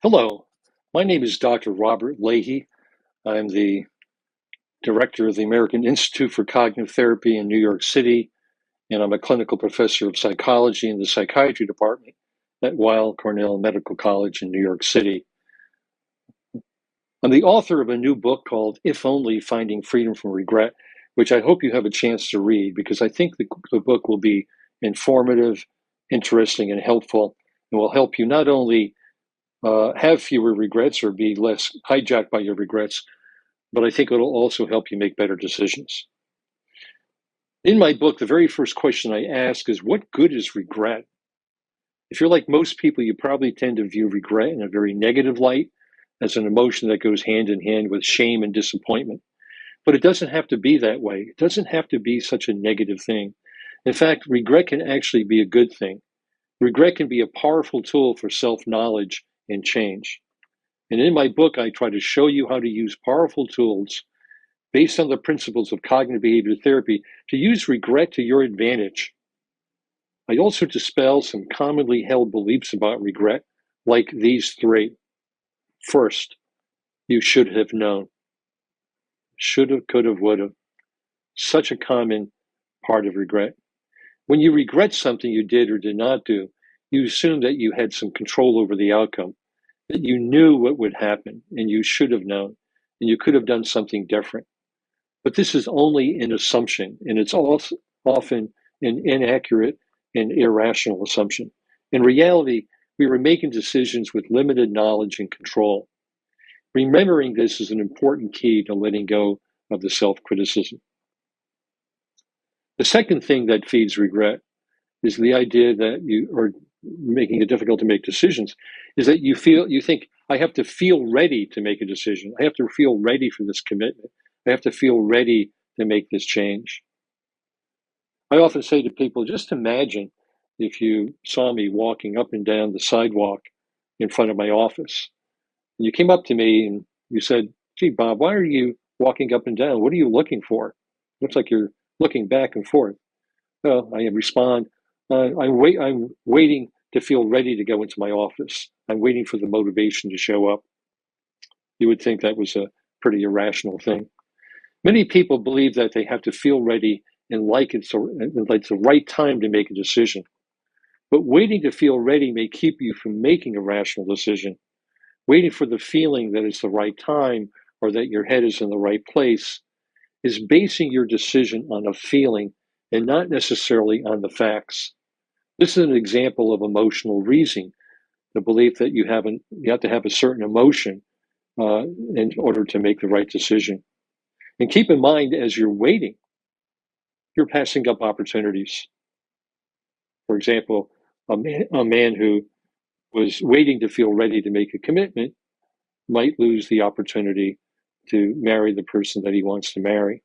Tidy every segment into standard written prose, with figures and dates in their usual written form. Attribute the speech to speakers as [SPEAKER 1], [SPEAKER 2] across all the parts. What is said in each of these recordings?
[SPEAKER 1] Hello, my name is Dr. Robert Leahy. I'm the director of the American Institute for Cognitive Therapy in New York City, and I'm a clinical professor of psychology in the psychiatry department at Weill Cornell Medical College in New York City. I'm the author of a new book called If Only: Finding Freedom from Regret, which I hope you have a chance to read because I think the book will be informative, interesting, and helpful, and will help you not only have fewer regrets or be less hijacked by your regrets, but I think it'll also help you make better decisions. In my book, the very first question I ask is, what good is regret? If you're like most people, you probably tend to view regret in a very negative light as an emotion that goes hand in hand with shame and disappointment. But it doesn't have to be that way. It doesn't have to be such a negative thing. In fact, regret can actually be a good thing. Regret can be a powerful tool for self-knowledge and change. And in my book, I try to show you how to use powerful tools based on the principles of cognitive behavior therapy to use regret to your advantage. I also dispel some commonly held beliefs about regret, like these three. First, you should have known. Should have, could have, would have. Such a common part of regret. When you regret something you did or did not do, you assume that you had some control over the outcome, that you knew what would happen, and you should have known, and you could have done something different. But this is only an assumption, and it's also often an inaccurate and irrational assumption. In reality, we were making decisions with limited knowledge and control. Remembering this is an important key to letting go of the self-criticism. The second thing that feeds regret is the idea that you are making it difficult to make decisions, is that you think, I have to feel ready to make a decision. I have to feel ready for this commitment. I have to feel ready to make this change. I often say to people, just imagine if you saw me walking up and down the sidewalk in front of my office. And you came up to me and you said, gee, Bob, why are you walking up and down? What are you looking for? Looks like you're looking back and forth. Well, I respond, I'm waiting to feel ready to go into my office. I'm waiting for the motivation to show up. You would think that was a pretty irrational thing. Many people believe that they have to feel ready and like it's the right time to make a decision. But waiting to feel ready may keep you from making a rational decision. Waiting for the feeling that it's the right time or that your head is in the right place is basing your decision on a feeling and not necessarily on the facts. This is an example of emotional reasoning, the belief that you have to have a certain emotion in order to make the right decision. And keep in mind, as you're waiting, you're passing up opportunities. For example, a man who was waiting to feel ready to make a commitment might lose the opportunity to marry the person that he wants to marry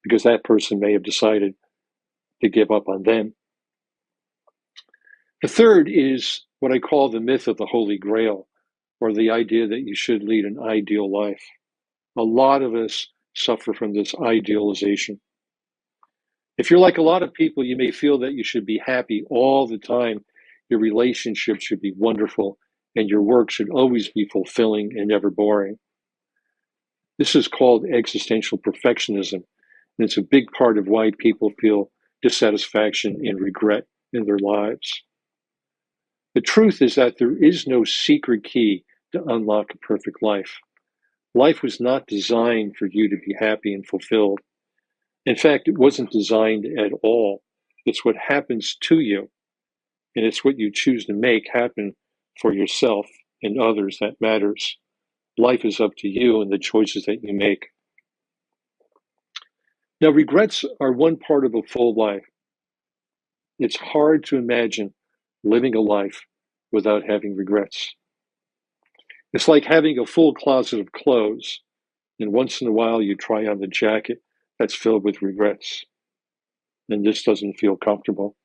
[SPEAKER 1] because that person may have decided to give up on them. The third is what I call the myth of the Holy Grail, or the idea that you should lead an ideal life. A lot of us suffer from this idealization. If you're like a lot of people, you may feel that you should be happy all the time, your relationship should be wonderful, and your work should always be fulfilling and never boring. This is called existential perfectionism, and it's a big part of why people feel dissatisfaction and regret in their lives. The truth is that there is no secret key to unlock a perfect life. Life was not designed for you to be happy and fulfilled. In fact, it wasn't designed at all. It's what happens to you, and it's what you choose to make happen for yourself and others that matters. Life is up to you and the choices that you make. Now, regrets are one part of a full life. It's hard to imagine living a life without having regrets. It's like having a full closet of clothes, and once in a while you try on the jacket that's filled with regrets, and this doesn't feel comfortable.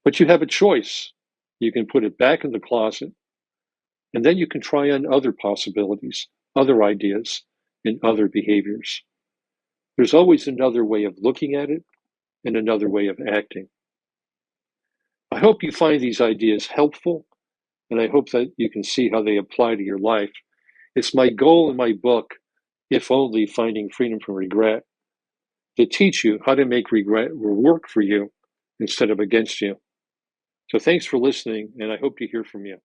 [SPEAKER 1] But you have a choice. You can put it back in the closet, and then you can try on other possibilities, other ideas, and other behaviors. There's always another way of looking at it and another way of acting. I hope you find these ideas helpful and I hope that you can see how they apply to your life. It's my goal in my book, If Only Finding Freedom from Regret, to teach you how to make regret work for you instead of against you. So thanks for listening, and I hope to hear from you.